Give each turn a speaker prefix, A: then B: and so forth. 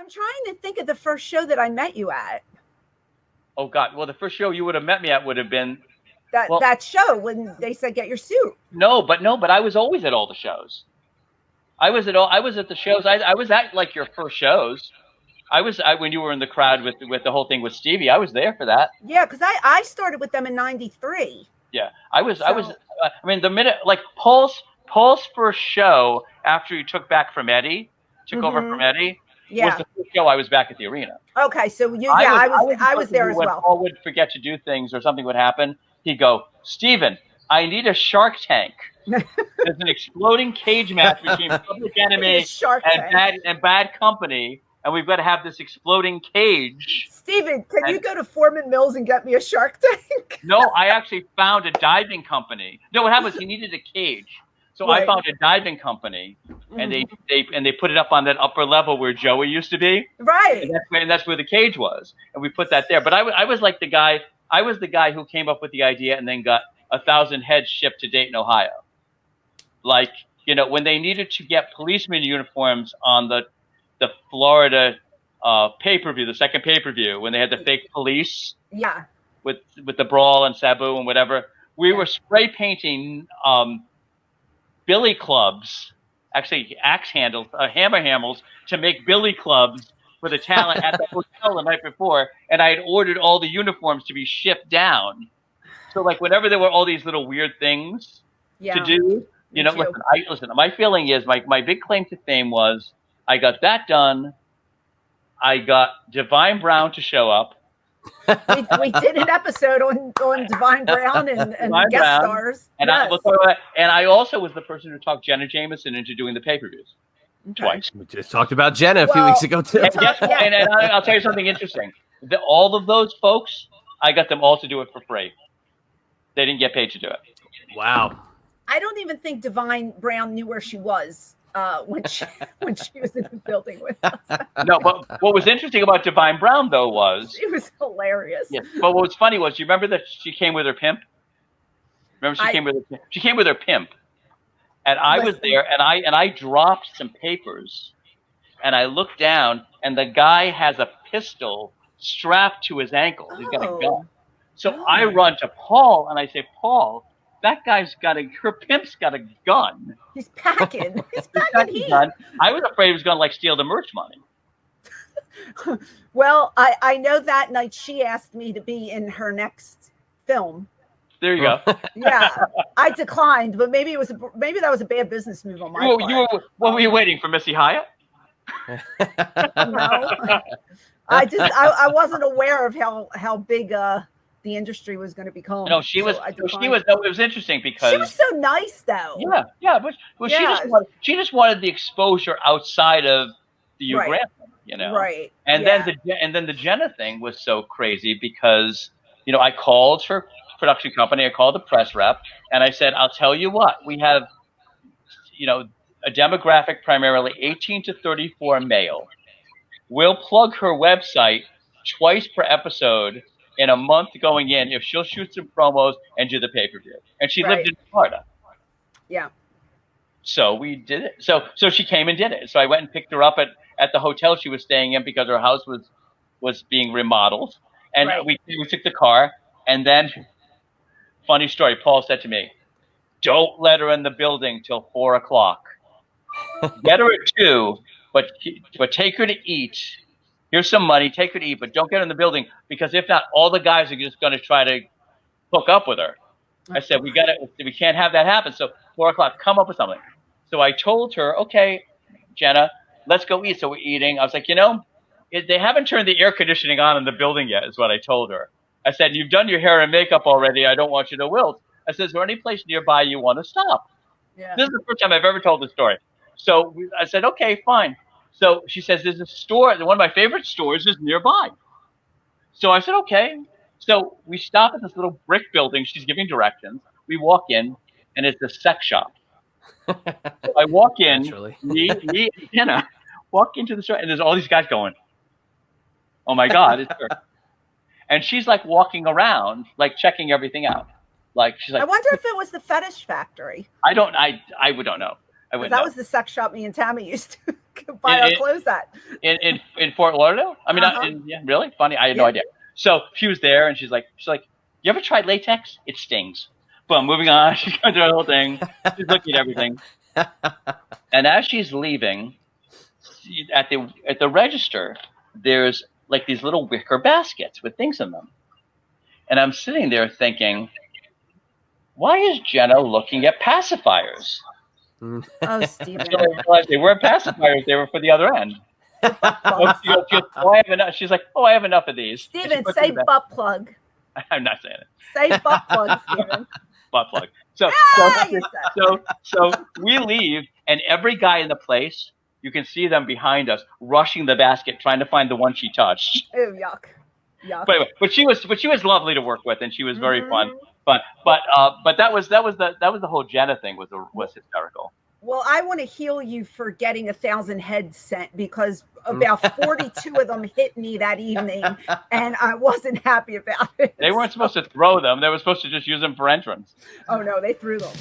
A: I'm trying to think of the first show that I met you at.
B: Oh God! Well, the first show you would have met me at would have been
A: that show when they said get your suit.
B: No, but I was always at all the shows. I was at the shows. I was at like your first shows. When you were in the crowd with the whole thing with Stevie. I was there for that.
A: Yeah, because I started with them in '93.
B: Yeah, I was. I mean, the minute like Paul's first show after he took over from Eddie.
A: Yeah.
B: Was the first show I was back at the arena.
A: Okay, so I was there as well.
B: Paul would forget to do things or something would happen. He'd go, Steven, I need a Shark Tank. There's an exploding cage match between Public Enemy and Bad Company, and we've got to have this exploding cage.
A: Steven, can you go to Foreman Mills and get me a Shark Tank?
B: No, I actually found a diving company. No, what happened was he needed a cage. So I found a diving company, and they put it up on that upper level where Joey used to be.
A: Right.
B: And that's where the cage was, and we put that there. But I was like the guy. I was the guy who came up with the idea and then got 1,000 heads shipped to Dayton, Ohio. Like, when they needed to get policeman uniforms on the Florida pay-per-view, the second pay-per-view, when they had the fake police.
A: Yeah.
B: With the brawl and Sabu and whatever, we were spray painting. Billy clubs, actually axe handles, hammer handles, to make billy clubs for the talent at the hotel the night before, and I had ordered all the uniforms to be shipped down. So, like, whenever there were all these little weird things to do, listen. My feeling is my big claim to fame was I got that done. I got Divine Brown to show up.
A: we did an episode on Divine Brown and guest stars.
B: And, yes. I also was the person who talked Jenna Jameson into doing the pay-per-views twice.
C: We just talked about Jenna a few weeks ago, too.
B: And I'll tell you something interesting. All of those folks, I got them all to do it for free. They didn't get paid to do it.
C: Wow.
A: I don't even think Divine Brown knew where she was when she was in the building with us.
B: No, but what was interesting about Divine Brown, though, was...
A: She was hilarious.
B: Yeah, but what was funny was, you remember that she came with her pimp? Remember she came with her pimp. And I was there, and I dropped some papers, and I looked down, and the guy has a pistol strapped to his ankle. He's got a gun. So I run to Paul, and I say, Paul, that guy's her pimp's got a gun.
A: He's packing. He's packing heat.
B: I was afraid he was going to steal the merch money.
A: Well, I know that night she asked me to be in her next film.
B: There you go.
A: Yeah, I declined, but maybe that was a bad business move on my part.
B: What were you waiting for, Missy Hyatt?
A: No, I wasn't aware of how big the industry was going to become.
B: No, she was. It was interesting because
A: she was so nice, though.
B: Yeah, but she just wanted the exposure outside of the Hugh Grant,
A: Right.
B: And then the Jenna thing was so crazy because I called her production company, I called the press rep, and I said, I'll tell you what, we have a demographic primarily 18 to 34 male. We'll plug her website twice per episode in a month going in if she'll shoot some promos and do the pay-per-view. And she lived in Florida.
A: Yeah.
B: So we did it. So she came and did it. So I went and picked her up at the hotel she was staying in because her house was being remodeled. And we took the car. And then, funny story, Paul said to me, don't let her in the building till 4 o'clock. Get her at 2, but take her to eat. Here's some money, take her to eat, but don't get her in the building because if not, all the guys are just going to try to hook up with her. I said, we can't have that happen. So 4 o'clock, come up with something. So I told her, okay, Jenna, let's go eat. So we're eating. I was like, they haven't turned the air conditioning on in the building yet, is what I told her. I said, you've done your hair and makeup already. I don't want you to wilt. I said, is there any place nearby you want to stop? Yeah. This is the first time I've ever told this story. So I said, okay, fine. So she says, there's a store. One of my favorite stores is nearby. So I said, okay. So we stop at this little brick building. She's giving directions. We walk in, and it's a sex shop. So I walk in, me and Jenna walk into the store, and there's all these guys going, oh, my God, it's her. And she's, like, walking around, like, checking everything out. Like, she's like,
A: I wonder if it was the Fetish Factory.
B: I don't know.
A: That was the sex shop me and Tammy used to. buy our clothes at.
B: In Fort Lauderdale? I mean, yeah, really funny. I had no idea. So she was there, and she's like, you ever tried latex? It stings. Boom, moving on. She's going through the whole thing. She's looking at everything. And as she's leaving, at the register, there's like these little wicker baskets with things in them. And I'm sitting there thinking, why is Jenna looking at pacifiers?
A: Oh, Stephen.
B: So I realized they weren't pacifiers; they were for the other end. She's like, "Oh, I have enough of these."
A: Stephen, say butt plug.
B: I'm not saying it.
A: Say butt plug, Stephen.
B: Butt plug. So we leave, and every guy in the place, you can see them behind us, rushing the basket, trying to find the one she touched.
A: Oh, yuck. Yuck.
B: But anyway, but she was lovely to work with, and she was very fun. But that was the whole Jenna thing was hysterical.
A: Well, I want to heal you for getting 1,000 heads sent, because about 42 of them hit me that evening, and I wasn't happy about it.
B: They weren't supposed to throw them; they were supposed to just use them for entrance.
A: Oh no, they threw them.